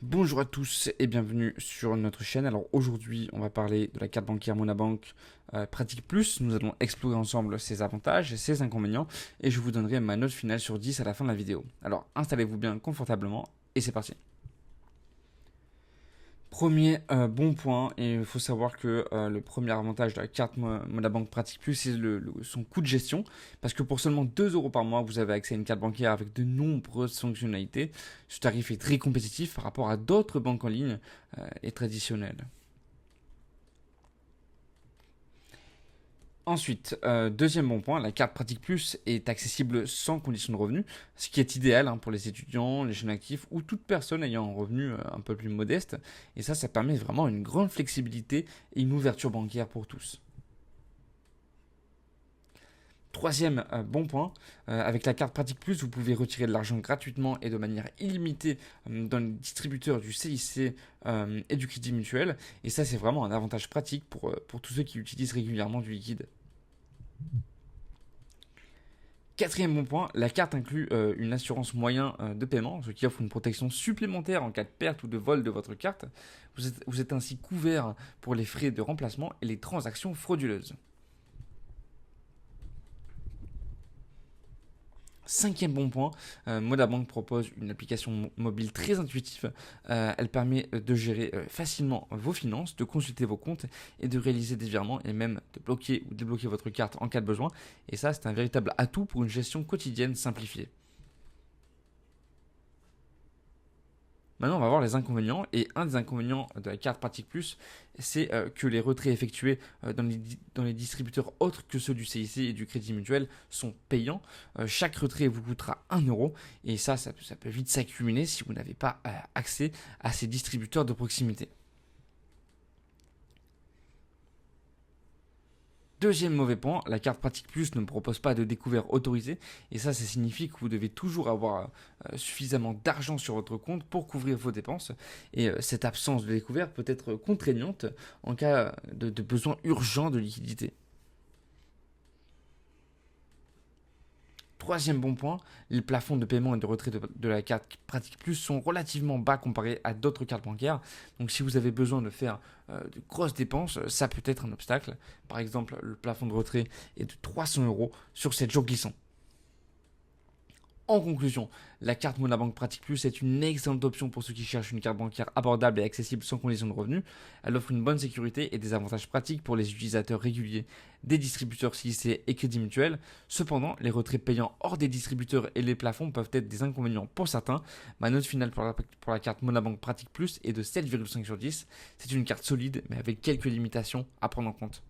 Bonjour à tous et bienvenue sur notre chaîne. Alors aujourd'hui, on va parler de la carte bancaire Monabank Pratique Plus. Nous allons explorer ensemble ses avantages et ses inconvénients et je vous donnerai ma note finale sur 10 à la fin de la vidéo. Alors installez-vous bien confortablement et c'est parti. Premier bon point, et il faut savoir que le premier avantage de la carte Monabank Pratique Plus, c'est son coût de gestion. Parce que pour seulement 2 euros par mois, vous avez accès à une carte bancaire avec de nombreuses fonctionnalités. Ce tarif est très compétitif par rapport à d'autres banques en ligne et traditionnelles. Ensuite, deuxième bon point, la carte Pratique Plus est accessible sans condition de revenu, ce qui est idéal pour les étudiants, les jeunes actifs ou toute personne ayant un revenu un peu plus modeste. Et ça permet vraiment une grande flexibilité et une ouverture bancaire pour tous. Troisième bon point, avec la carte Pratique Plus, vous pouvez retirer de l'argent gratuitement et de manière illimitée dans les distributeurs du CIC et du Crédit Mutuel. Et ça, c'est vraiment un avantage pratique pour tous ceux qui utilisent régulièrement du liquide. Quatrième bon point, la carte inclut une assurance moyen de paiement, ce qui offre une protection supplémentaire en cas de perte ou de vol de votre carte. Vous êtes ainsi couvert pour les frais de remplacement et les transactions frauduleuses. Cinquième bon point, Modabank propose une application mobile très intuitive. Elle permet de gérer facilement vos finances, de consulter vos comptes et de réaliser des virements et même de bloquer ou débloquer votre carte en cas de besoin. Et ça, c'est un véritable atout pour une gestion quotidienne simplifiée. Maintenant, on va voir les inconvénients. Et un des inconvénients de la carte Pratique Plus, c'est que les retraits effectués dans les distributeurs autres que ceux du CIC et du Crédit Mutuel sont payants. Chaque retrait vous coûtera 1 euro. Et ça peut vite s'accumuler si vous n'avez pas accès à ces distributeurs de proximité. Deuxième mauvais point, la carte Pratique Plus ne propose pas de découvert autorisé et ça signifie que vous devez toujours avoir suffisamment d'argent sur votre compte pour couvrir vos dépenses et cette absence de découvert peut être contraignante en cas de besoin urgent de liquidité. Troisième bon point, les plafonds de paiement et de retrait de la carte Pratique Plus sont relativement bas comparés à d'autres cartes bancaires. Donc si vous avez besoin de faire de grosses dépenses, ça peut être un obstacle. Par exemple, le plafond de retrait est de 300 euros sur 7 jours glissants. En conclusion, la carte Monabank Pratique Plus est une excellente option pour ceux qui cherchent une carte bancaire abordable et accessible sans condition de revenu. Elle offre une bonne sécurité et des avantages pratiques pour les utilisateurs réguliers des distributeurs CIC et Crédit Mutuel. Cependant, les retraits payants hors des distributeurs et les plafonds peuvent être des inconvénients pour certains. Ma note finale pour la carte Monabank Pratique Plus est de 7,5 sur 10. C'est une carte solide mais avec quelques limitations à prendre en compte.